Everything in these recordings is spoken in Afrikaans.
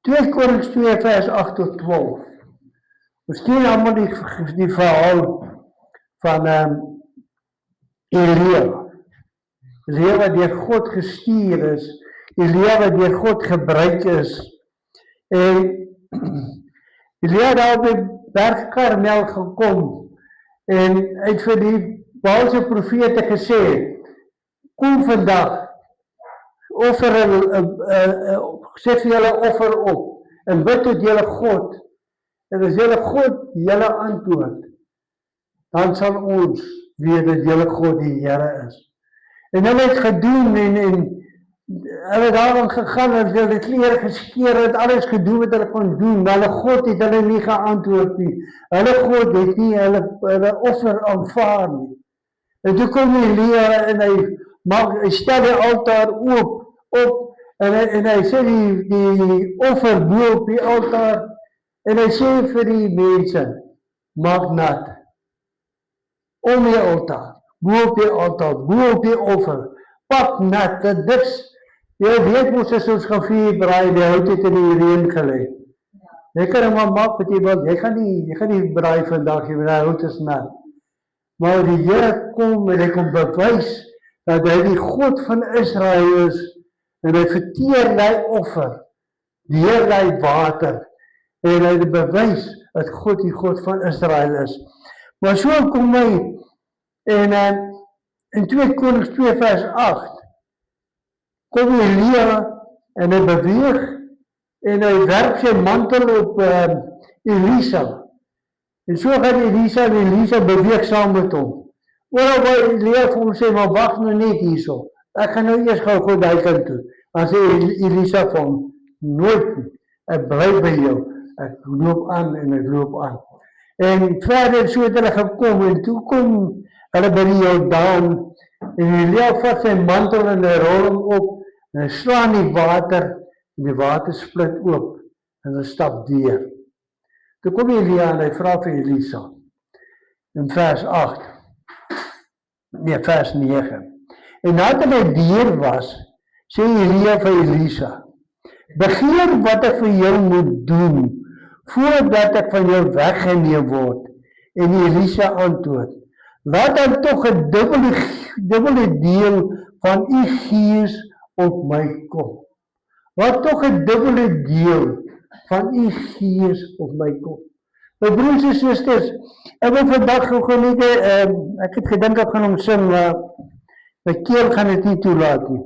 2 Konings 2 vers 8 tot 12. Ons ken allemaal die verhaal van Elia. Elia wat deur God gestuur is, Elia wat deur God gebruik is, en Elia daar op die berg Karmel gekom, en het vir die Baalse profete gesê, kom vandag, set vir julle offer op, en bid tot julle God, en as julle God julle antwoord, dan sal ons weet dat julle God die Here is. En hulle het gedoen, en hulle daarin gegaan, hulle klere geskeer, het alles gedoen wat hulle kon doen, maar hulle God het hulle nie geantwoord nie. Hulle God het nie hulle offer aanvaar nie. En toe kom Elia en hy stel die altaar op, en hy sê die offer bo op die altaar, en hy sê vir die mense, maak nat, om die altaar, bo op die altaar, bo op die offer, pak nat, dat niks, jy weet mos as ons gaan vuur braai, die hout het in die reën gelê. Jy kan maar maak wat jy wil, jy gaan nie braai vandag, jy die hout is nat. Maar die Here kom en hy kom bewys dat hy die God van Israel is en hy verteer die offer deur die water en hy bewys dat God die God van Israel is. Maar so kom hy en in 2 Konings 2 vers 8 kom Elia en hy beweeg en hy werp sy mantel op Elisa. En so gaan Elisa en Elisa beweeg saam met hom. Oral waar Elia vir hom sê, maar wacht nou net hierso. Ek gaan nou eers gou daai kant toe. Dan sê Elisa vir hom, nooit nie. Ek bly by jou. Ek loop aan en ek loop aan. En verder so het hulle gekom en toe kom hulle by die Jordaan en Elia vat sy mantel en hy rol hom op en hy slaan die water en die water split oop en hy stap deur. Toe kom Elia en hy vra vir Elisa in vers 9. En nadat hy deur was, sê Elia vir Elisa, begeer wat ek vir jou moet doen, voordat ek van jou weggeneem word. En Elisa antwoord, laat dan toch 'n dubbele deel van u gees op my kom. Laat toch 'n dubbele deel van u gees op my kom. My broers en susters, ek wil vandag net, ek het gedink ek gaan hom sing, maar my keel gaan dit nie toelaat nie.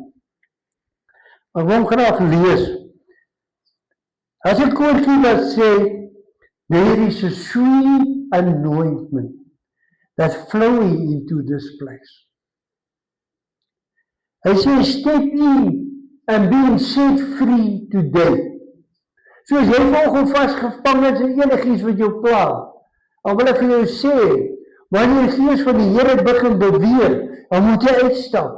Ek wil hom graag lees. As ek koortjie wat sê, there is a sweet anointment that's flowing into this place. Hy sê, step in and being set free today. Soos jy volgens vasgevang is en enigiets wat jou pla, dan wil ek vir jou sê, wanneer die gees van die Here begin beweeg, dan moet jy uitstap.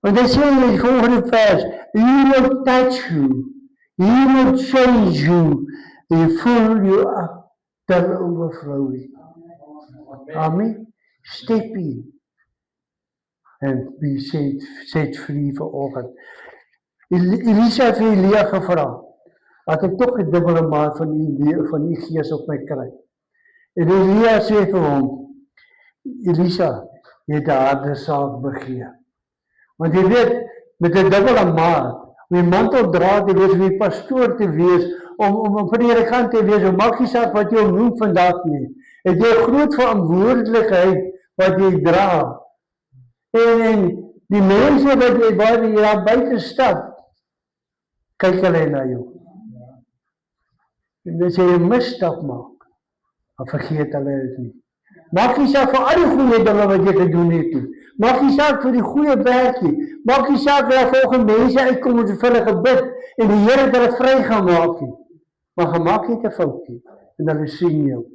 Want hy sê in die volgende vers, he will touch you, he will change you, he will fill you up till overflowing. Amen. Step in and be set free vir oggend. Elisa het vir Elia gevra, dat ek toch 'n dubbele maat van die gees op my kry. En Elia sê vir hom, Elisa, jy het 'n harde saak begeer. Want jy weet, met 'n dubbele maat, om die mantel dra te wees, om die pastoor te wees, om predikant te wees, maak nie saak wat jy noem vandag nie. Het jy 'n groot verantwoordelikheid wat jy dra. En die mense waar jy daar buite stap, kyk hulle na jou. En as jy 'n misstap maak, dan vergeet hulle dit nie. Maak nie saak vir al die goeie dinge wat jy gedoen het nie. Maak nie saak vir die goeie werk nie. Maak nie saak dat volgende mense uitkom en vir hulle gebid en die Here het hulle vrygemaak nie. Maar gemaak nie te fout nie. En hulle sien jou.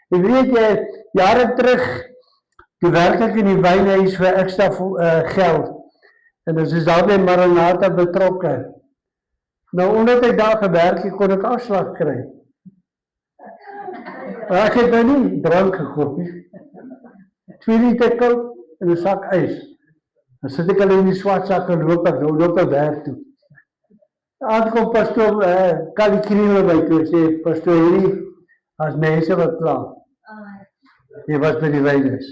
Jy weet jare terug, toe werk ek in die wynhuis vir ekstra geld. En dus is daar by Maranatha betrokke. Nou, omdat ek daar gewerk het, kon ek afslag kry. Maar ek het nou nie drank gekoop nie. 2 liter kook en 'n sak ys. Dan sit ek hulle in die swart sak en loop ek werk toe. Aankom pastoor Kali Kriel by toe sê, pastoor hierdie, as mense wat kla, jy was by die weinis.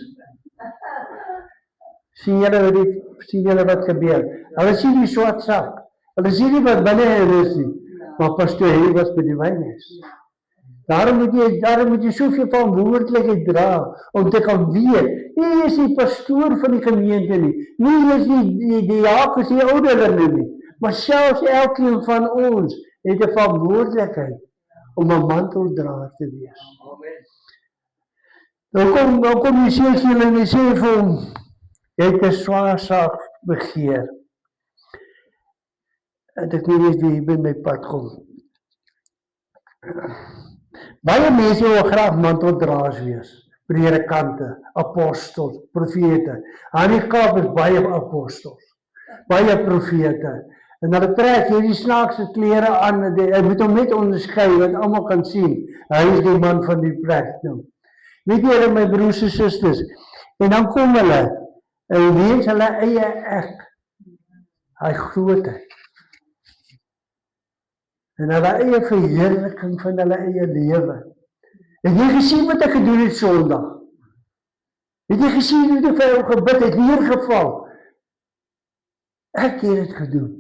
Sien julle wat gebeur? Hulle sien die swart sak. Hulle sien nie wat binne is nie. Maar pastoor hierdie was by die weinis. Daarom moet jy soveel verantwoordelikheid dra, om te kan weet, nie is die pastoor van die gemeente nie, nie is die Jacques die ouderlinge nie, maar selfs elkeen van ons het 'n verantwoordelikheid om 'n manteldraer te wees. Nou kom die Esegiel en hy sê vir hom, jy het 'n swaar saak begeer. En ek nie weet wie hier by my pad kom. Baie mense wil graag manteldraers wees, predikante, apostels, profete. Aan die Kaap is baie apostels, baie profete. En hulle trek hierdie snaakse klere aan, hy moet hom net onderskei, wat almal kan sien. Hy is die man van die plek nou. Weet julle my broers en susters, en dan kom hulle, en wees hulle eie ek, hy grootheid. En hulle eie verheerliking van hulle eie lewe. Het jy gesien wat ek gedoen het Sondag? Het jy gesien hoe ek vir jou gebid het, neergeval? Ek het dit gedoen.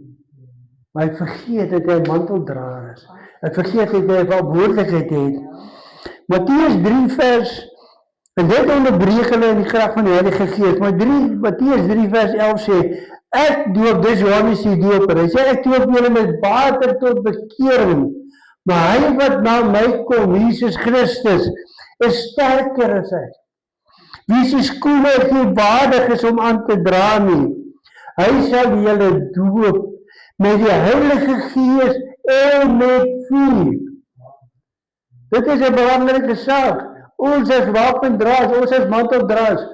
Maar ek vergeet dat hy 'n manteldraer is. Ek vergeet dat hy 'n verantwoordelikheid het. Matteus 3 vers, en dit onderbreek hulle in die krag van die Heilige Gees, maar Matteus 3 vers 11 sê, ek doop, dis Johannes die Doper, hy sê, ek doop julle met water tot bekering, maar hy wat na my kom, Jesus Christus, is sterker as hy. Wie se skoene ek nie waardig is om aan te dra nie, hy sal julle doop met die Heilige Gees en met vuur. Dit is 'n belangrike saak. Ons as wapendraers, ons as manteldraers,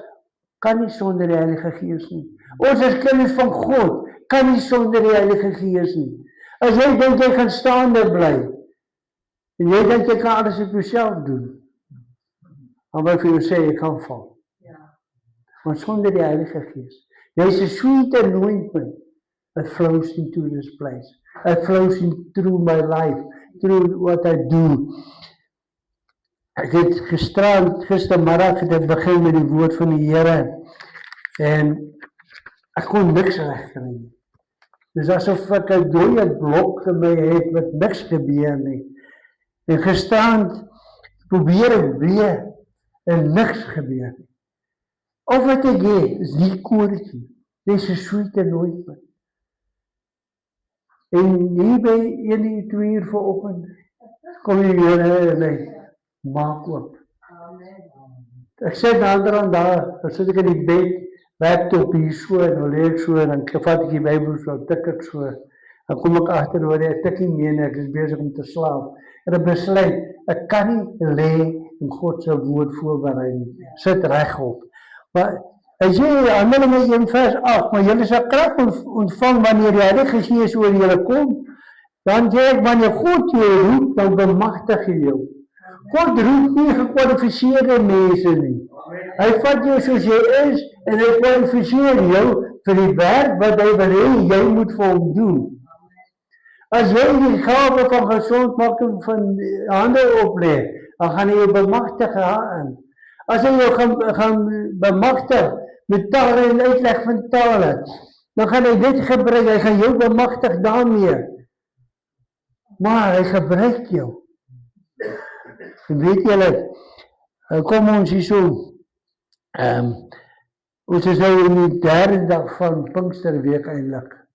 kan nie sonder die Heilige Gees nie. Ons as kinders van God, kan nie sonder die Heilige Gees nie. As jy dink jy gaan staande bly, en jy dink jy kan alles op jouself doen, dan wil ek vir jou sê, jy kan val. Maar sonder die Heilige Gees, jy is 'n sweet anointment that flows into this place. It flows in through my life, through what I do. Ek het gistermiddag het ek begin met die woord van die Here, en ek kon niks regkry nie. Dis asof ek 'n dooie blok in my het, wat niks gebeur nie. En gisterand probeer ek weer, en niks gebeur nie. Of wat ek het, is die koortjie. Dis 'n sweet anointment. En hier by 1, 2 uur vanoggend, kom die Here en hy maak oop. Ek sit aan daar, dan sit ek in die bed, laptop hier so, en dan lê ek so, en dan vat ek die Bybel so, tik ek so, dan kom ek agter waar ek tikkie meen, ek is besig om te slaap. En ek besluit, ek kan nie lê en God se woord voorberei nie. Sit regop. Maar as jy Handelinge 1 vers 8, maar julle sal krag ontvang wanneer die Heilige Gees oor julle kom, dan sê ek, wanneer God jou roep, dan bemagtig hy jou. God roep nie gekwalifiseerde mense nie. Hy vat jou soos jy is, en hy kwalifiseer jou vir die werk wat hy wil hê, jy moet vir hom doen. As jy die gawe van gesondmaking van hande oplê, dan gaan hy jou bemagtig aan. As hy jou gaan bemagtig met tale en uitleg van tale, dan gaan hy dit gebruik, hy gaan jou bemagtig daarmee. Maar hy gebruik jou. En weet julle, kom ons hier so, ons is nou in die 3de dag van Pinksterweek eintlik.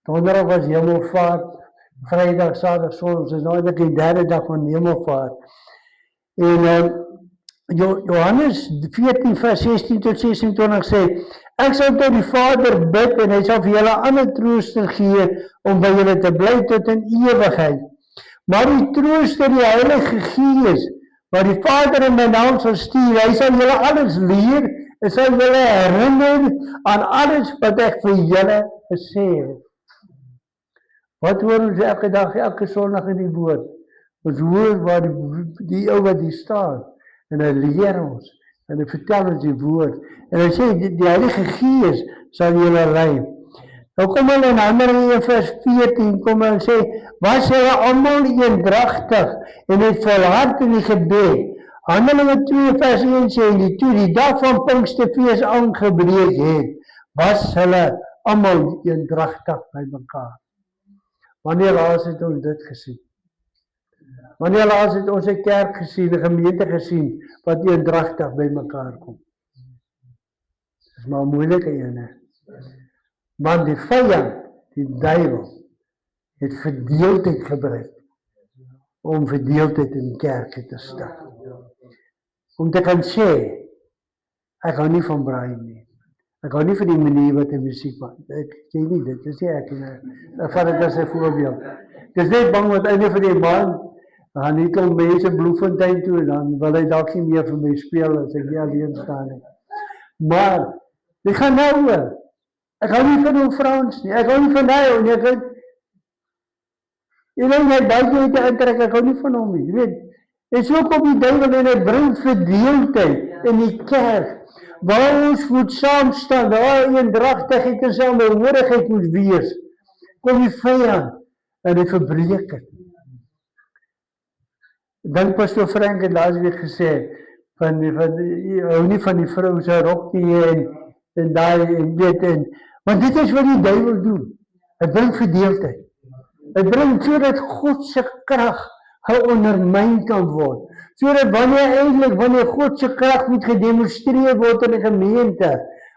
Donderdag was Hemelvaart, Vrydag, Saterdag, Sondag, ons is nou eintlik die 3de dag van Hemelvaart. En Johannes 14 vers 16 tot 26 sê, ek sal tot die Vader bid en hy sal vir julle ander trooster gee om by julle te bly tot in ewigheid. Maar die trooster, die Heilige Gees, wat die Vader in my naam sal stuur, hy sal julle alles leer en sal julle herinner aan alles wat ek vir julle gesê het. Wat hoor ons elke dag, elke Sondag in die woord? Ons hoor waar die ou wat hier staan, en hy leer ons, en hy vertel ons die woord, en hy sê, die Heilige Gees sal julle lei. Nou kom hulle in Handelinge 1 vers 14, kom hulle sê, was hulle almal eendragtig en het volhard in die gebed. Handelinge 2 vers 1 sê, toe die dag van Pinksterfees aangebreek het, was hulle almal eendragtig by mekaar. Wanneer laas het ons dit gesien? Wanneer laas het ons 'n kerk gesien, 'n gemeente gesien, wat eendragtig by mekaar kom? Dis maar 'n moeilike ene. Want die vyand, die duiwel, het verdeeldheid gebruik om verdeeldheid in kerke te staan. Om te kan sê, ek hou nie van Brian nie. Ek hou nie van die manier wat hy musiek maak. Ek sê nie, dit is nie ek nie. Ek vat dit as 'n voorbeeld. Ek is net bang wat einde van die maand, dan nie kom mense Bloemfontein toe, en dan wil hy dalk nie meer vir my speel as ek nie alleen staan nie. Maar, dit gaan nou oor. Ek hou nie van Frans nie, ek hou nie van hy nie, ek hy buite uit te intrek, ek hou nie van hom nie, jy weet. En so kom die duiwel en hy bring verdeeldheid in die kerk, waar ons moet saamstaan, waar eendragtigheid en samehorigheid moet wees, kom die vyand en hy verbreek het. Dan Pastor Frank het laasweek gesê, hou nie van die vrou se rok nie, en daai, en weet, want dit is wat die duiwel doen. Hy bring verdeeldheid. Hy bring sodat God se krag geondermyn kan word. Sodat wanneer God se krag moet gedemonstreer word in 'n gemeente,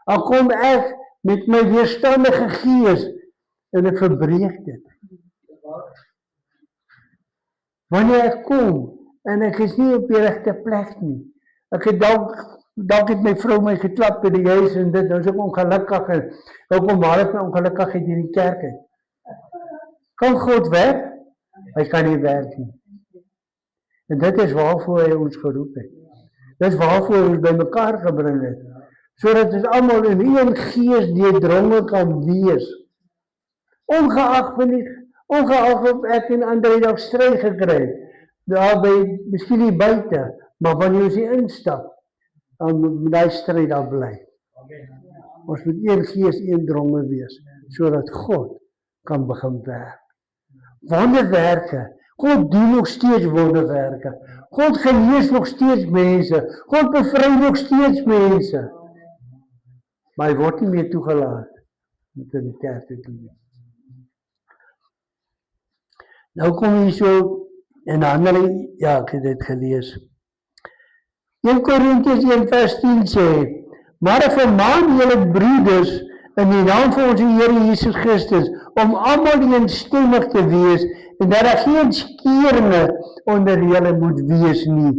dan kom ek met my weerstandige gees en ek verbreek dit. Wanneer ek kom en ek is nie op die regte plek nie. Ek het dalk het my vrou my geklap by die huis en dit, nou is ek ongelukkig en nou kom maar ek my ongelukkigheid in die kerk uit. Kan God werk? Hy kan nie werk nie. En dit is waarvoor hy ons geroep het. Dit is waarvoor hy ons by mekaar gebring het. Sodat ons almal in een gees deurdronge kan wees. Ongeag of ek en André dalk stryd gekry het. Daarby, miskien nie buite, maar wanneer ons hier instap, dan moet die stryd daar bly. Ons moet een gees, een dronge wees, sodat God kan begin werk. Wonderwerke. God doen nog steeds wonderwerke. God genees nog steeds mense. God bevry nog steeds mense. Maar hy word nie meer toegelaat om in die kerk te doen. Nou kom hier so in Handelinge, ja, ek het dit gelees. 1 Korintiërs 1 vers 10 sê, maar ek vermaan julle broeders in die naam van onze Here Jesus Christus, om almal eenstemmig te wees, en dat daar geen skeringe onder julle moet wees nie,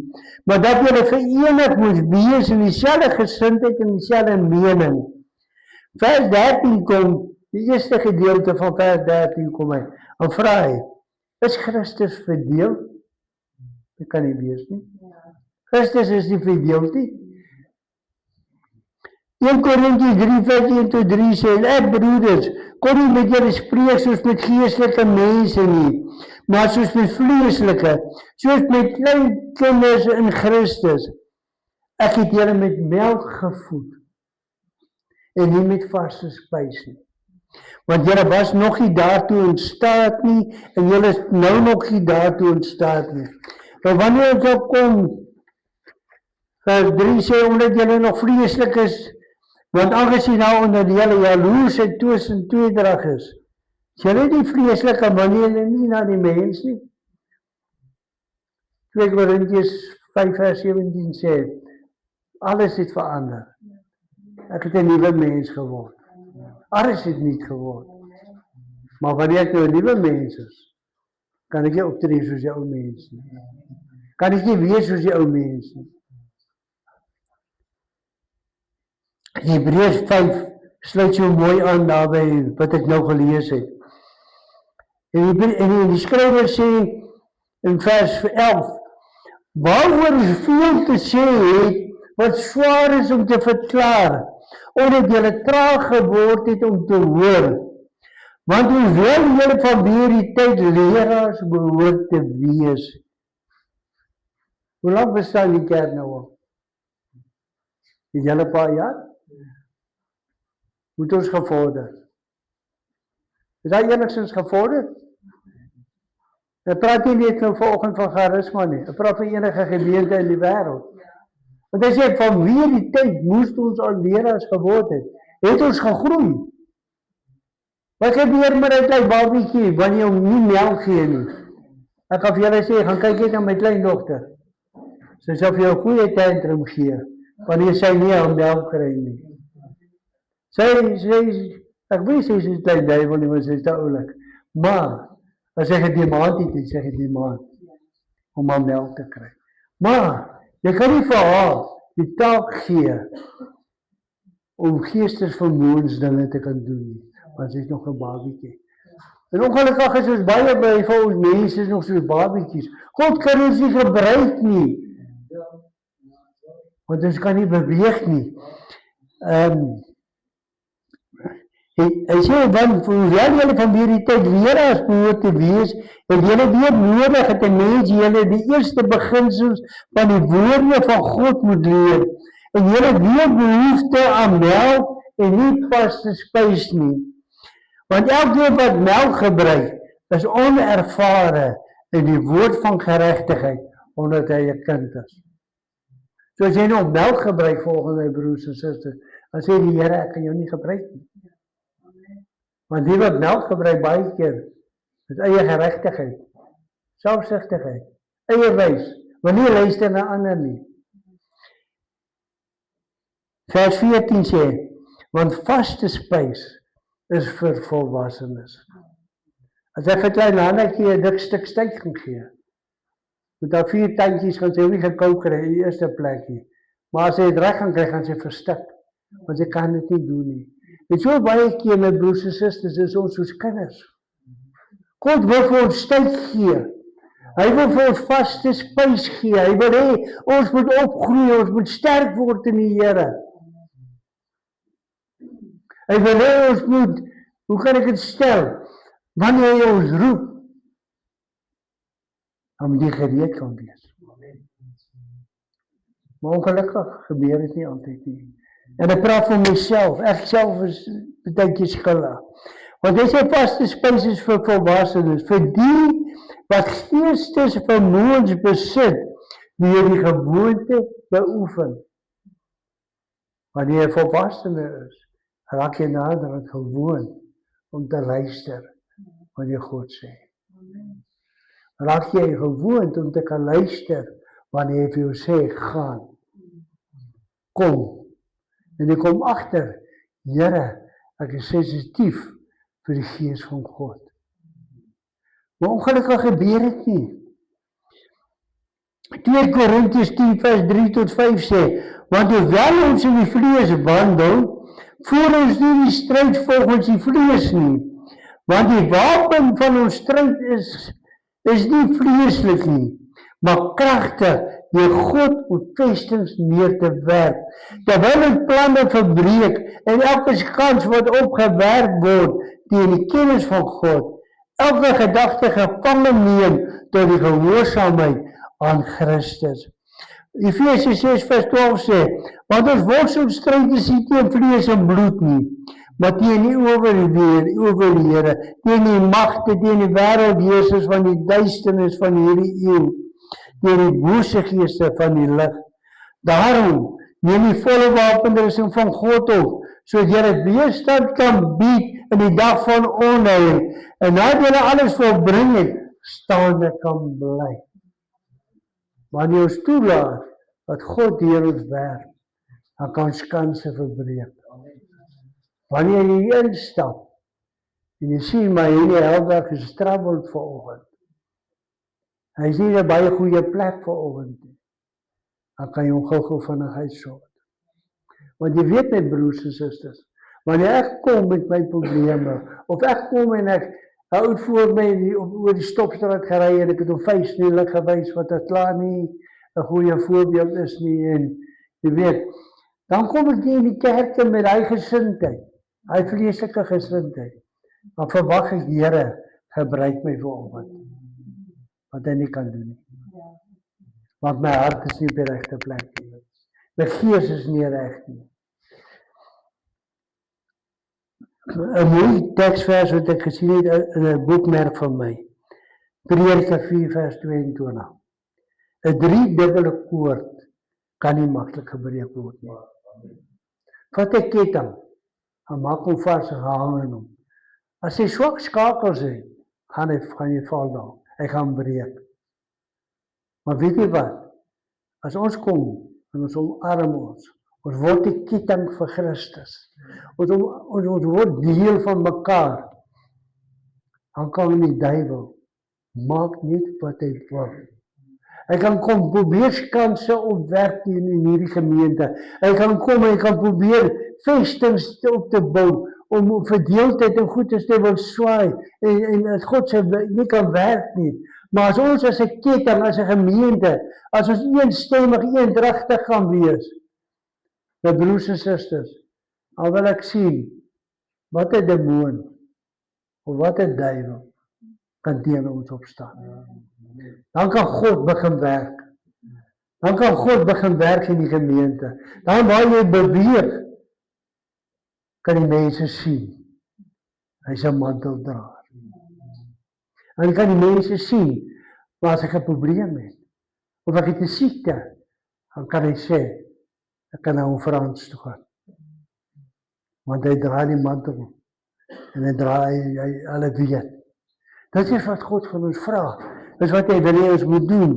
maar dat julle verenig moet wees in dieselfde gesindheid en dieselfde mening. Vers 13 kom, die eerste gedeelte van vers 13 kom hy, en vra hy, is Christus verdeel? Dit kan nie wees nie. Christus is nie verdeeld nie. 1 Korintiërs 3 vers 1 tot 3 sê, ek broeders, kon nie met julle spreek soos met geestelike mense nie, maar soos met vleeslike, soos met klein kinders in Christus. Ek het julle met melk gevoed, en nie met vaste spys nie. Want julle was nog nie daartoe in staat nie, en julle is nou nog nie daartoe in staat nie. Nou wanneer ons op kom, vers 3 sê, omdat julle nog vleeslik is, want aangesien nou onder julle jaloers en toos en tweedrag is julle die vleeslike wanneer julle nie na die mens nie. 2 Korintiërs 5 vers 17 sê, alles het verander. Ek het 'n nuwe mens geword. Alles het niet geword. Maar wanneer ek nou 'n nuwe mens is, kan ek nie optree soos die ou mens nie. Kan ek nie wees soos die ou mens nie. Hebreërs 5 sluit so mooi aan daarby wat ek nou gelees het. En die skrywer sê in vers 11, waaroor is veel te sê het, wat swaar is om te verklaar, omdat julle traag geword het om te hoor. Want hoewel julle vanweer die tyd leraars behoort te wees. Hoe lang bestaan die kerk nou al? Het julle 'n paar jaar? Moet ons gevorder. Is dat enigszins gevorder? Ek praat nie net nou vanoggend van charisma nie. Ek praat van enige gemeente in die wêreld. Want as jy vanweer die tyd moes ons al leraars geword het ons gegroei. Wat gebeur met 'n klein babietjie wanneer jy hom nie melk gee nie? Ek kan vir julle sê, gaan kyk net na my kleindogter. Sy sal vir jou 'n goeie tantrum gee, wanneer sy nie haar melk kry nie. Ek weet sy is 'n klein duiwel nie, want sy is te oulik. Maar, as sy gedemand het, sy gedemand om haar melk te kry. Maar, jy kan nie vir haar die taak gee om geestesvermoëns dinge te kan doen nie, want sy is nog 'n babietjie. En ongelukkig is ons baie by vir ons mense is nog soos babietjies. God kan ons nie gebruik nie. Want ons kan nie beweeg nie. Hy sê, want hoewel julle van hierdie tyd leraars behoort te wees, het julle weer nodig dat 'n mens julle die eerste beginsels van die woorde van God moet leer. En julle weer behoefte aan melk en nie vaste spys nie. Want elkeen wat melk gebruik, is onervare in die woord van geregtigheid, omdat hy 'n kind is. So as jy nog melk gebruik volgens my broers en susters, dan sê die Here, ek kan jou nie gebruik nie. Want die wat melk gebruik baie keer, is eie geregtigheid, selfsugtigheid, eie wys, wil nie luister na ander nie. Vers 14 sê, want vaste spys is vir volwassenes. As ek vir klein Hannetjie 'n dik stuk steak gaan gee, met haar 4 tandjies gaan sy nie gekou kry in die eerste plekkie. Maar as sy het reg gaan kry, gaan sy verstik, want sy kan dit nie doen nie. En so baie keer, my broers en susters, is ons soos kinders. God wil vir ons steak gee. Hy wil vir ons vaste spys gee. Hy wil hê ons moet opgroei, ons moet sterk word in die Here. Hy wil hê ons moet, hoe kan ek dit stel, wanneer hy ons roep, dan moet jy gereed kan wees. Maar ongelukkig gebeur dit nie altyd nie. En ek praat van myself, ek self is baie keer skuldig. Want hy sê vaste spys is vir volwassenes, vir die wat geestesvermoëns besit, deur die gewoonte beoefen. Wanneer jy volwassene is, raak jy naderhand gewoon om te luister wanneer God sê. Raak jy gewoond om te kan luister wanneer hy vir jou sê, gaan, kom. En jy kom agter, Here, ek is sensitief vir die gees van God. Maar ongelukkig gebeur dit nie. 2 Korintiërs 10 vers 3 tot 5 sê, want hoewel ons in die vlees wandel, voer ons nie die stryd volgens die vlees nie, want die wapen van ons stryd is nie vleeslik nie, maar kragtig deur God om vestings neer te werp. Terwyl ons planne verbreek en elke skans wat opgewerp word teen die kennis van God, elke gedagte gevange neem tot die gehoorsaamheid aan Christus. Efesiërs 6 vers 12 sê, want ons worselstryd is nie teen vlees en bloed nie, maar teen die owerhede, teen die magte, teen die wêreldheersers van die duisternis van hierdie eeu, teen die bose geeste van die lig. Daarom neem die volle wapenrusting van God op, sodat jy weerstand kan bied in die dag van onheil, en nadat jy alles volbring het, staande kan bly. Wanneer ons toelaat dat God deur ons werk, dan kan skanse verbreek. Wanneer jy instap en jy sien my hele helder gestrabbeld vanoggend, hy is nie 'n baie goeie plek vanoggend nie, dan kan jy hom gou-gou vinnig uitsort. Want jy weet my broers en susters, wanneer ek kom met my probleme, of ek kom en ek oud voor my oor die stopstraat gery en ek het hom vuisnielik gewys wat ek klaar nie 'n goeie voorbeeld is nie, en jy weet, dan kom ek nie in die kerk met hy gesindheid, hy vleeslike gesindheid, dan verwag ek, Here, gebruik my vanoggend, wat hy nie kan doen nie. Want my hart is nie op die regte plek nie. My gees is nie reg nie. 'n mooi teksvers wat ek gesien het in 'n boekmerk van my. Prediker 4 vers 22. 'n driedubbele koord kan nie maklik gebreek word nie. Vat 'n ketting, en maak hom vas en hang in hom. As hy swak skakels het, gaan jy val daar. Hy gaan breek. Maar weet jy wat? As ons kom en ons omarm ons word die ketting vir Christus. Ons word deel van mekaar. Dan kan die duiwel maak net wat hy wil. Hy kan kom probeer kanse opwerk in hierdie gemeente. Hy kan kom en hy kan probeer vestings op te bou, om verdeeldheid en goedes te wil swaai, en God se nie kan werk nie. Maar as ons as 'n ketting, as 'n gemeente, as ons eenstemmig, eendragtig gaan wees, my broers en susters, al wil ek sien, wat 'n demoon, of wat 'n duiwel, kan teen ons opstaan. Dan kan God begin werk. Dan kan God begin werk in die gemeente. Dan waar jy beweeg, kan die mense sien. Hy's 'n manteldraer. En kan die mense sien, maar as ek 'n probleem het, of ek het 'n siekte, dan kan hy sê, ek kan nou Frans toe gaan. Want hy dra die mantel, en hy dra, hulle weet. Dit is wat God van ons vra. Dis wat hy wil hê ons moet doen.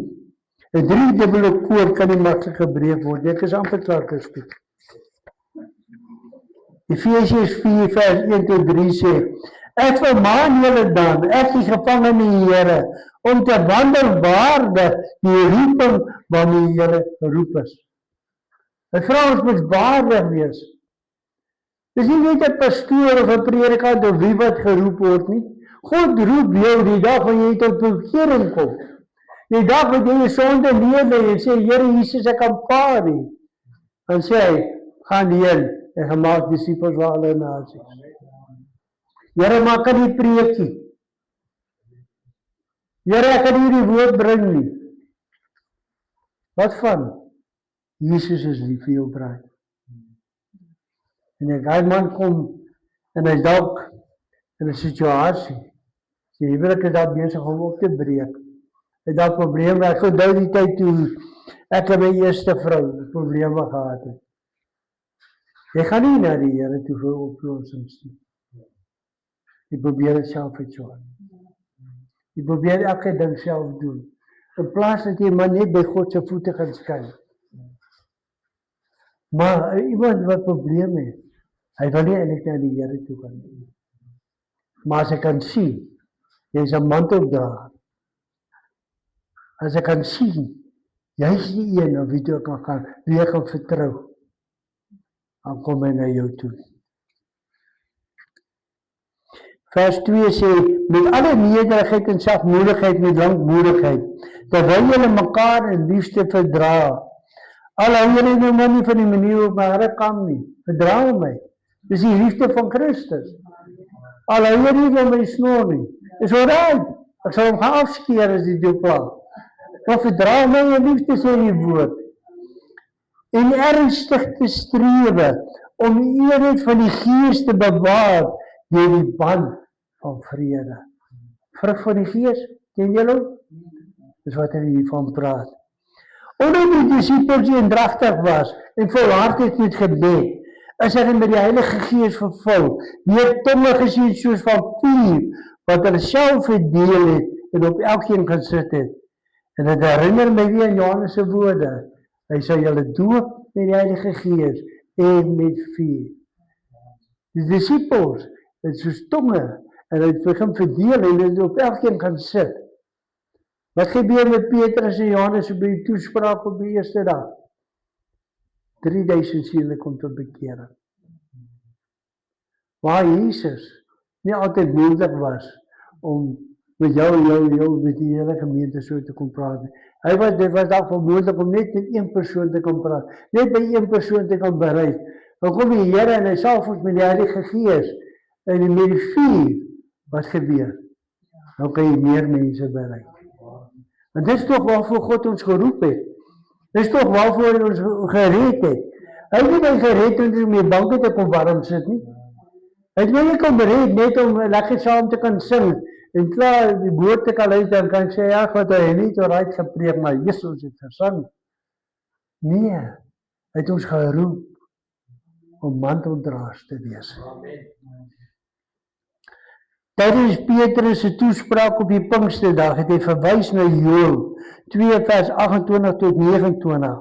'n driedubbele koord kan nie maklik gebreek word. Ek is amper klaar gespreek. Efesiërs 4 vers 1 tot 3 sê, ek vermaan julle dan, ek die gevangene in die Here, om te wandel waardig die roeping waarmee julle geroep is. Hy vra ons moet waardig wees. Dis nie net 'n pastoor of 'n predikant of wie wat geroep word nie. God roep jou die dag wanneer jy tot bekering kom. Die dag wat jy sonde lewe en sê, Here Jesus, ek aanvaar U. Dan sê hy, gaan heen en gemaak disippels van alle nasies. Here, maak kan nie preekie. Here, ek kan nie die woord bring nie. Wat van? Jesus is lief vir jou bruid. En hy man kom en hy's dalk in 'n situasie. Die huwelik is daar besig om op te breek. Hy het daar probleme. Ek onthou die tyd toe ek en my eerste vrou probleme gehad het. Jy gaan nie na die Here toe vir oplossings nie. Jy probeer dit self uitsorg. Jy probeer elke ding self doen. In plaas dat jy maar net by God se voete gaan skyn. Maar iemand wat probleme het, hy wil nie eintlik na die Here toe gaan nie. Maar as ek kan sien, jy is 'n manteldraer. As ek kan sien, jy is die een op wie ek kan vertrou, dan kom hy na jou toe. Vers 2 sê, met alle nederigheid en sagmoedigheid, met lankmoedigheid, terwyl julle mekaar in liefde verdra. Al hou julle nou maar nie van die manier op my hart kan nie, verdra my. Dis die liefde van Christus. Al hou julle nie van my snor nie. Is alright, ek sal hom gaan afskeer as die jou plan. Maar verdra my in liefde sê die woord. En ernstig te strewe om die eenheid van die Gees te bewaar deur die band van vrede. Vrug van die Gees, ken julle? Dis wat hy hiervan praat. Omdat die disippels eendragtig was en volhardheid met gebed, is hulle met die Heilige Gees vervul, deur tonge gesien soos van vuur, wat hulle self verdeel het en op elkeen gesit het. En dit herinner my weer aan Johannes se woorde. Hy sê julle doop met die Heilige Gees en met vuur. Die disippels het soos tonge en hy het begin verdeel en het op elkeen gaan sit. Wat gebeur met Petrus en Johannes op die toespraak op die eerste dag? 3000 siele kom tot bekering. Waar Jesus nie altyd moontlik was om met met die hele gemeente so te kon praat. Dit was daar moontlik om net met een persoon te kan praat, net by een persoon te kan bereik. Dan kom die Here en hy salf ons met die Heilige Gees en met die vuur, wat gebeur? Nou kan jy meer mense bereik. En dit is toch waarvoor God ons geroep het. Dit is toch waarvoor hy ons gered het. Hy het nie gered om die banke te kom warm sit nie. Het wil nie kom bereid net om lekker saam te kan sing en klaar die woord te kan luister en kan sê, ja, wat hy nie so right gepreek, maar Jesus het gesing. Nee, hy het ons geroep om manteldraers te wees. Tydens Petrus se toespraak op die Pinksterdag het hy verwys na Joël 2 vers 28 tot 29.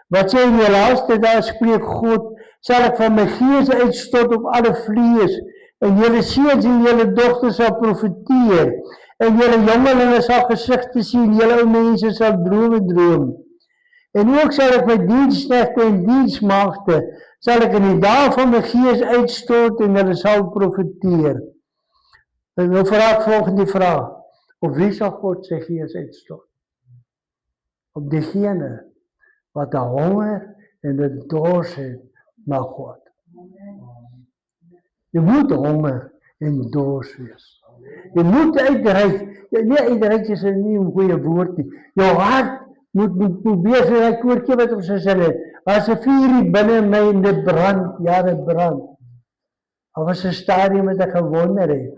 Wat sê in die laaste dae spreek God, sal ek van my gees uitstort op alle vlees, en julle seuns en julle dogters sal profeteer, en julle jongelinge sal gesigte sien, julle ou mense sal drome droom. En ook sal ek my diensknegte en diensmaagde, sal ek in die dae van my gees uitstort en hulle sal profeteer. En nou vraag volgende vraag, op wie sal God sy gees uitstort? Op diegene wat 'n honger en 'n dors het na God. Jy moet honger en dors wees. Jy moet uitreik. Nie uitreik is nie 'n goeie woord nie. Jou hart moet probeer vir daai koortjie wat ons gesê het. As 'n vuur binne my en dit brand, ja dit brand. Al was 'n stadium wat ek gewonder het.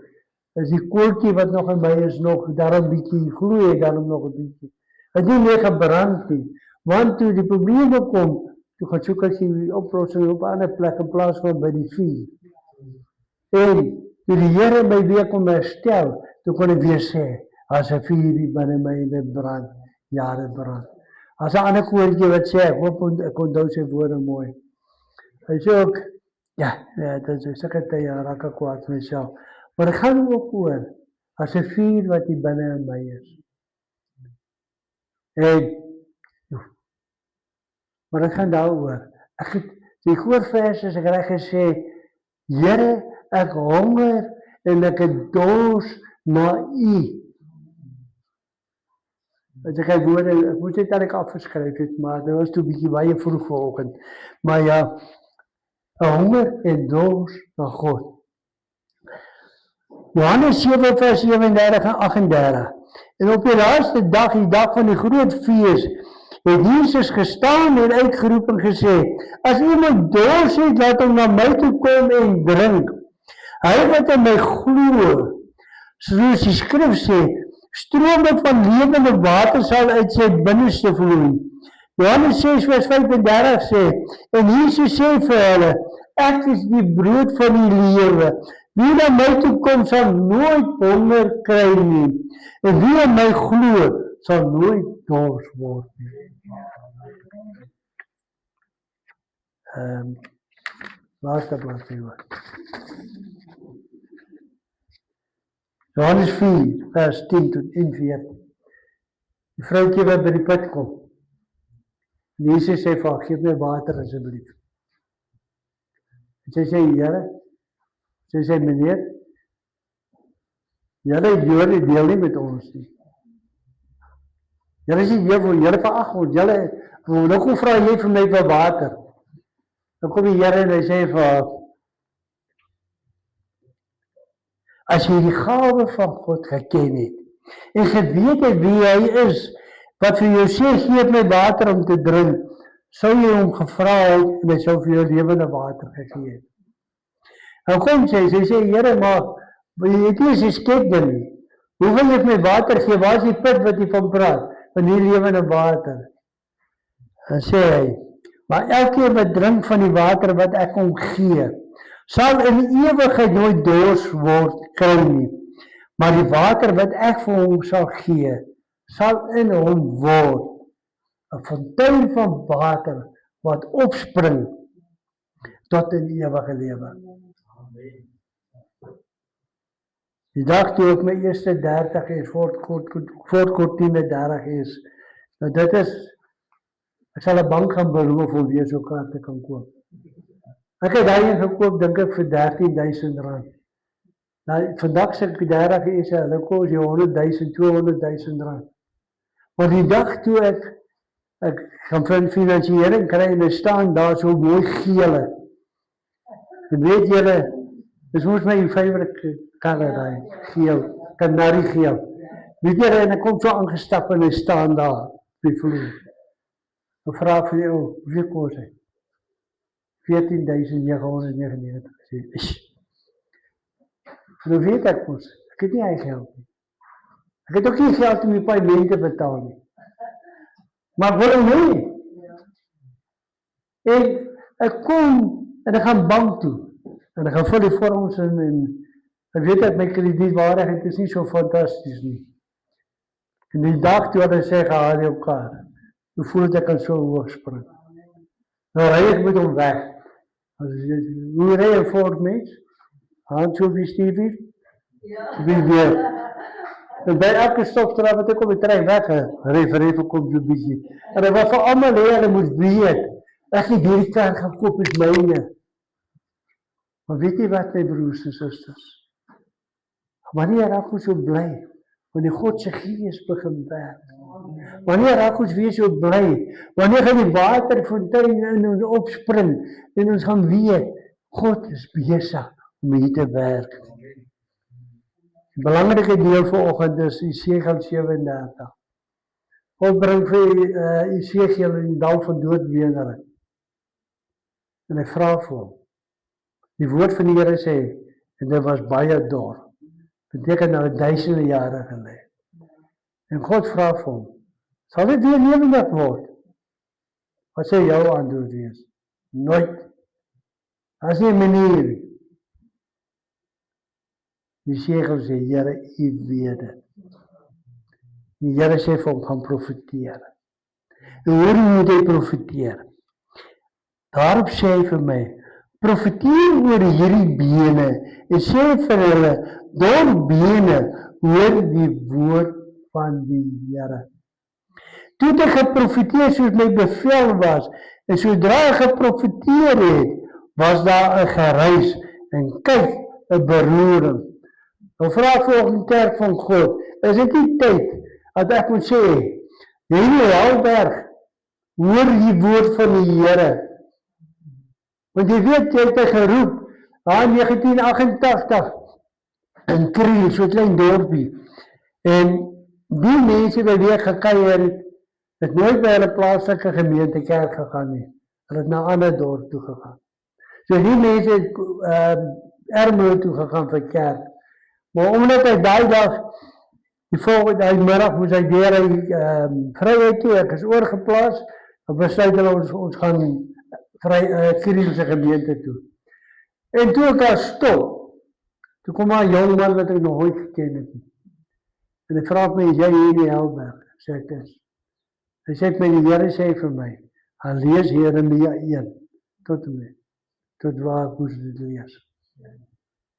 Is die koortjie wat nog in my is nog daarom bietjie gloei, daarom nog 'n bietjie. Het nie meer gebrand nie. Want toe die probleme kom, toe gaan soek as jy die oplossing op 'n ander plek in plaas van by die vuur. En toe die Here my weer kom herstel, toe kon ek weer sê, as 'n vuur binne my en dit brand, ja dit brand. As 'n ander koortjie wat sê, ek hoop ek onthou sy woorde mooi. Hy sê ook, ja, dit is sulke tye raak ek kwaad vir myself. Maar ek gaan ook oor, as 'n vuur wat hier binne in my is. En maar ek gaan daaroor. Ek het die voorvers as ek reg gesê, Here, ek honger en ek het dors na U. As ek woorde, ek moet net dat ek afgeskryf het, maar dit was toe bietjie baie vroeg vanoggend. Maar ja, 'n honger en dors na God. Johannes 7 vers 37 en 38. En op die laaste dag, die dag van die groot fees, het Jesus gestaan en uitgeroep en gesê, as iemand dors het, laat hom na my toe kom en drink. Hy wat in my glo, soos die skrif sê, strome van lewende water sal uit sy binneste vloei. Johannes 6 vers 35 sê, en Jesus sê vir hulle, ek is die brood van die lewe. Wie na my toe kom sal nooit honger kry nie. En wie in my glo sal nooit dors word nie. Laaste bladsy hoor. Johannes 4 vers 10 tot 14. Die vroukie wat by die put kom. Jesus sê vir haar, geef my water asseblief. En sy sê, Here, sy sê, meneer, julle deel nie met ons nie. Julle is nie hier vir julle verag ons, nou kom vra jy vir my vir water. Dan kom die Here en hy sê vir haar, as jy die gawe van God geken het, en geweet het wie hy is, wat vir jou sê, geef my water om te drink, sou jy hom gevra het, en hy sou vir jou lewende water gegee het. En kom sy sê, Here, maar, jy het nie as jy skep nie, hoe gaan jy vir my water gee, waar is die put wat jy van praat, van die lewende water? En sê hy, maar elkeen wat drink van die water wat ek hom gee, sal in ewigheid nooit dors word kry nie. Maar die water wat ek vir hom sal gee, sal in hom word 'n fontein van water wat opspring tot in ewige lewe. Die dag toe ek my eerste 30 is, voortkort 30 is, nou dit is, ek sal 'n bank gaan beroof om weer so kaart te kan koop. Ek het daai een gekoop, dink ek, vir R13,000. Nou, vandag sê ek die 30 is, hulle kos jy R100,000, R200,000. Maar die dag toe ek gaan vir finansiering kry en er staan daar so mooi gele. En weet julle, dis mos my favorite color daai, geel, kanariegeel. Weet julle, en ek kom so aangestap en hy staan daar op die vloer. Dan vra ek vir jou, hoeveel kos hy? 14,999 sê. Nou weet ek mos, ek het nie eie geld nie. Ek het ook nie geld om die paaiement te betaal nie. Maar ek wil hom hê. En ek kom en ek gaan bank toe. En ek gaan vul die vorms in en ek weet dat my kredietwaardigheid is nie so fantasties nie. En die dag toe hulle sê, gehaal jou kar. Hoe voel het ek kan so hoog spring? Nou ry ek met hom weg. Hoe ry een Ford mens? Hand so op die stuurwiel? Wie weet. En by elke stopstraat wat ek op die trein weg, ry kom so bietjie. En ek wil vir almal hê, hulle moet weet, ek het hierdie kar gekoop is myne. Maar weet jy wat my broers en susters? Wanneer raak ons so bly? Wanneer God se gees begin werk. Wanneer raak ons weer so bly? Wanneer gaan die waterfontein in ons opspring en ons gaan weet, God is besig om hier te werk. Die belangrike deel vanoggend is Esegiel 37. God bring vir Esegiel in die dal van doodwenering. En hy vra vir hom. Die woord van die Here sê, en dit was baie dor. Beteken nou duisende jare gelê. En God vra vir hom, sal dit weer lewendig word? Wat sê jou antwoord wees? Nooit. As nie 'n manier nie. Die Esegiel sê, Here, U weet dit. Die Here sê vir hom, gaan profeteer. En hoe moet hy profeteer? Daarop sê hy vir my, profeteer oor hierdie bene en sê vir hulle, dor bene, hoor die woord van die Here. Toe ek geprofeteer soos my bevel was, en sodra ek geprofeteer het, was daar 'n geruis, en kyk, 'n beroering. Nou vra ek vir die kerk van God, is dit nie tyd, dat ek moet sê, hierdie Helberg, hoor die woord van die Here. Want jy weet, jy het geroep, daar in 1988, in Kriel, so 'n klein dorpie. En die mense by wie ek gekuier het nooit by hulle plaaslike gemeentekerk gegaan nie. Hulle het na 'n ander dorp toe gegaan. So die mense het Ermelo toe gegaan vir kerk. Maar omdat hy daai dag, die volgende middag moes hy deur Vryheid toe, ek is oorgeplaas, en besluit hulle ons gaan Krielse gemeente toe. En toe ek daar stop, toe kom maar 'n jong man wat ek nog nooit geken het. En hy vra my, is jy hier in die Helberg? Sê ek is. Hy sê my, die Here sê vir my, gaan lees Jeremia 1, tot en met, tot waar ek moes dit lees.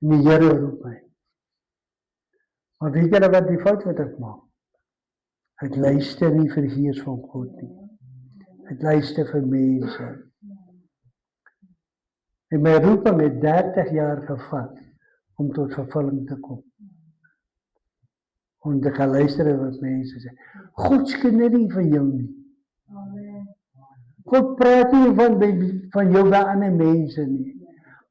En die Here roep my. Maar weet julle wat die fout wat ek maak? Ek luister nie vir die gees van God nie. Ek luister vir mense. En my roeping het 30 jaar gevat om tot vervulling te kom. Om te gaan luister wat mense sê. God skinder nie van jou nie. God praat nie van jou by ander mense nie.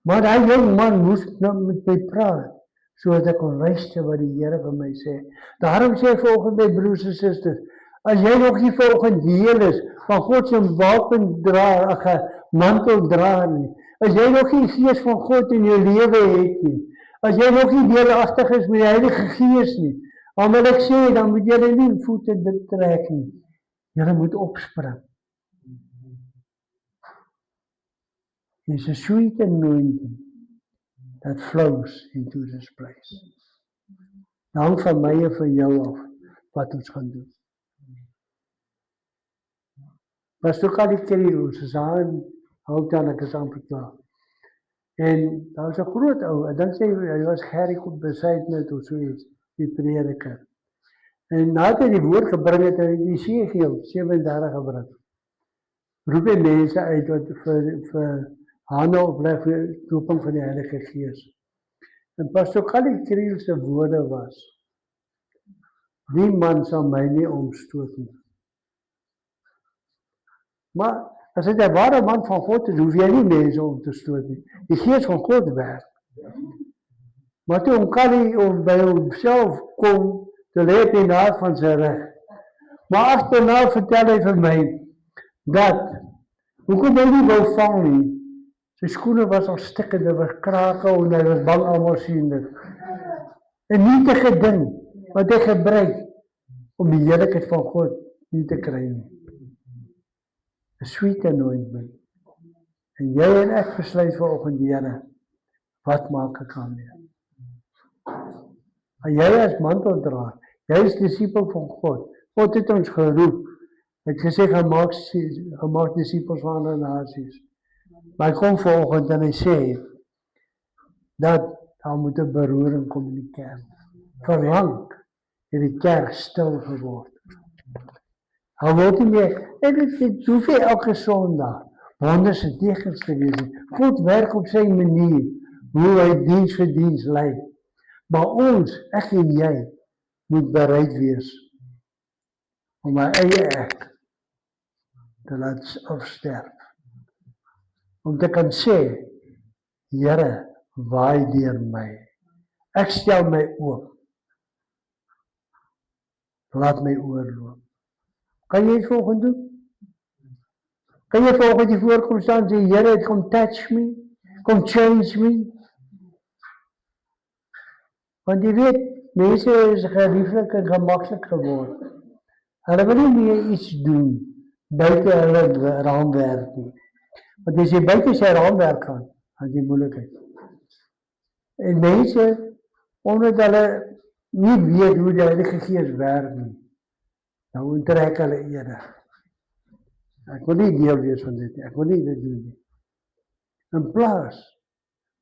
Maar daai jong man moes nou met my praat, sodat ek kon luister wat die Here vir my sê. Daarom sê ek vanoggend my broers en susters, as jy nog nie vanoggend deel is van God se wapen dra, mantel dra nie, as jy nog nie gees van God in jou lewe het nie, as jy nog nie deelagtig is met die Heilige Gees nie, dan wil ek sê, dan moet jy nie voete dit trek nie. Jy moet opspring. There's a sweet anointing that flows into this place. Dan van my en van jou af, wat ons gaan doen. Was ook al die Kriel, ons is aan, ook dan ek is amper klaar. En daar was 'n groot ou, en dan sê hy was Gerrie op besluit net of so iets, die prediker. En nadat hy die woord gebring het, hy die Esegiel 37 gebring. Roep die mense uit wat vir hande opleg vir toeping van die Heilige Gees. En Pastor Kali Kriel se woorde was, die man sal my nie omstoot nie. Maar as dit 'n ware man van God is, hoef jy nie mense om te stoot nie. Die Gees van God werk. Maar toe Kali by homself kom, toe lê hy na van sy reg. Maar agterna vertel hy vir my, dat, hoekom hy nie wou vang nie, sy skoene was al stikkend, dit was krake, en hy was bang almal sien dit. 'n nietige ding wat hy gebruik om die heerlikheid van God nie te kry nie. 'n Sweet anointment. En jy en ek besluit vanoggend, Here, wat maak ek aan mee? En jy as manteldraer, jy is disipel van God. God het ons geroep. Hy het gesê, gemaak disipels van ander nasies. Maar hy kom vanoggend en hy sê, dat daar moet 'n beroering kom in die kerk. Verlang het die kerk stil geword. Hy word nie meer, dit hoef nie elke Sondag wonders en tekens te wees. God werk op sy manier, hoe hy diens vir diens lei. Maar ons, ek en jy, moet bereid wees om my eie ek te laat afsterf. Om te kan sê, Here, waai deur my. Ek stel my oop. Laat my oorloop. Kan jy dit volgende doen? Kan jy volgende die voorkom staan en sê, Here, kom touch me, kom change me? Want jy weet, mense is gerieflik en gemaklik geword. Hulle wil nie meer iets doen buite hulle raamwerk nie. Want as jy buite sy raamwerk gaan, dan die moeilikheid. En mense, omdat hulle nie weet hoe die Heilige Gees werk nie, nou onttrek hulle eerder. Ek wil nie deel wees van dit nie, ek wil nie dit doen nie. In plaas,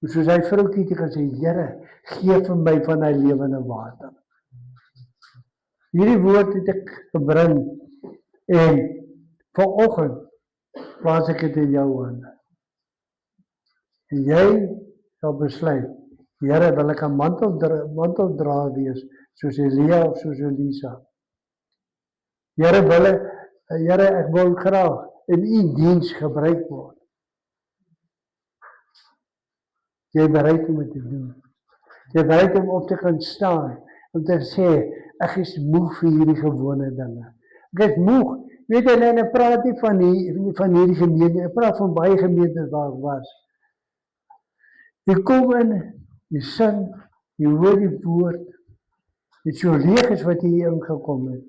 soos hy vroukie te gaan sê, Here, gee vir my van hy lewende water. Hierdie woord het ek gebring, en vanoggend plaas ek dit in jou hande. En jy sal besluit, Here, wil ek 'n manteldraer wees, soos Elia of soos Elisa. Here, ek wil graag in u diens gebruik word. Jy bereid om dit te doen. Jy bereid om op te gaan staan, om te sê, ek is moeg vir hierdie gewone dinge. Ek is moeg. Weet jy, en ek praat nie van hierdie gemeente, ek praat van baie gemeentes waar ek was. Jy kom in, jy sing, jy hoor die woord, dit so leeg is wat jy hier ingekom het,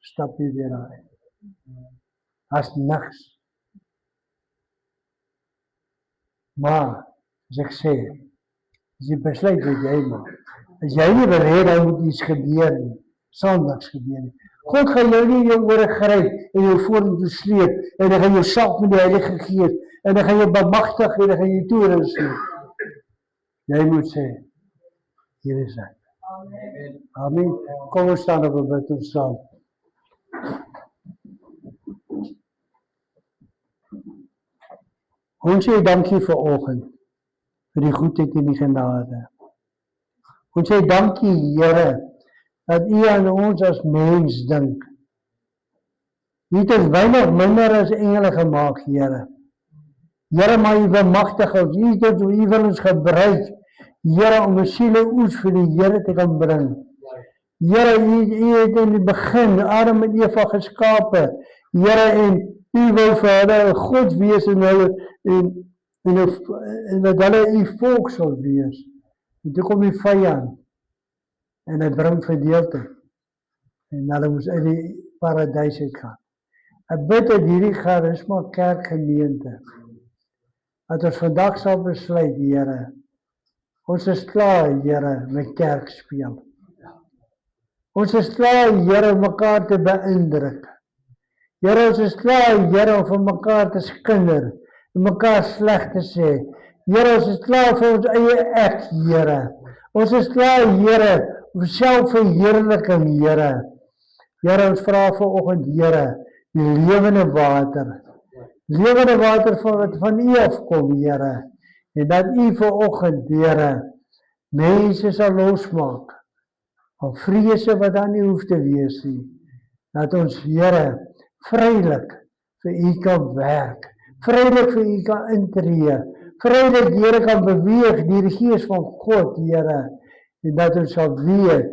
stap jy weer uit. As niks. Maar, as ek sê, as jy besluit wat jy maak, as jy nie wil hê, dan moet iets gebeur nie, sal niks gebeur nie. God gaan jou nie jou oor gryp en jou vorentoe sleep, en dan gaan jou salf met die Heilige Gees, en dan gaan jou bemagtig, en dan gaan jy toerus nie. Jy moet sê, hier is ek. Amen. Amen. Kom ons staan op en bid ons saam. Ons sê dankie vir oggend, vir die goedheid en die genade. Ons sê dankie, Here, dat u aan ons as mens dink. U het ons weinig minder as engele gemaak, Here. Here, maar u bemagtig ons, u wil ons gebruik, Here, om 'n sieleoes vir die Here te kan bring. Here, u het in die begin Adam en Eva geskape, Here, en u wil vir hulle 'n God wees en dat hulle u volk sal wees. En toe kom die vyand en hy bring verdeeldheid en hulle moes uit die paradys uitgaan. Ek bid dat hierdie Charisma Kerkgemeente, dat ons vandag sal besluit, Here, ons is klaar, Here, met kerk speel. Ons is klaar, Here, om mekaar te beïndruk. Here, ons is klaar, Here, om vir mekaar te skinder, en mekaar sleg te sê. Here, ons is klaar vir ons eie ek, Here. Ons is klaar, Here, vir selfverheerliking, Here. Here, ons vra vanoggend, Here, die lewende water. Lewende water wat van u afkom, Here. En dat u vanoggend, Here, mense sal losmaak van vrese wat dan nie hoef te wees nie. Dat ons, Here, vrylik vir u kan werk. Vrylik vir u kan intree. Vrylik, Here, kan beweeg deur die Gees van God, Here. En dat ons sal weet,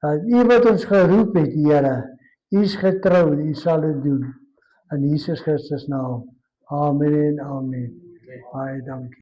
dat u wat ons geroep het, Here, u is getrou en u sal dit doen. In Jesus Christus naam. Amen en amen. Baie dankie.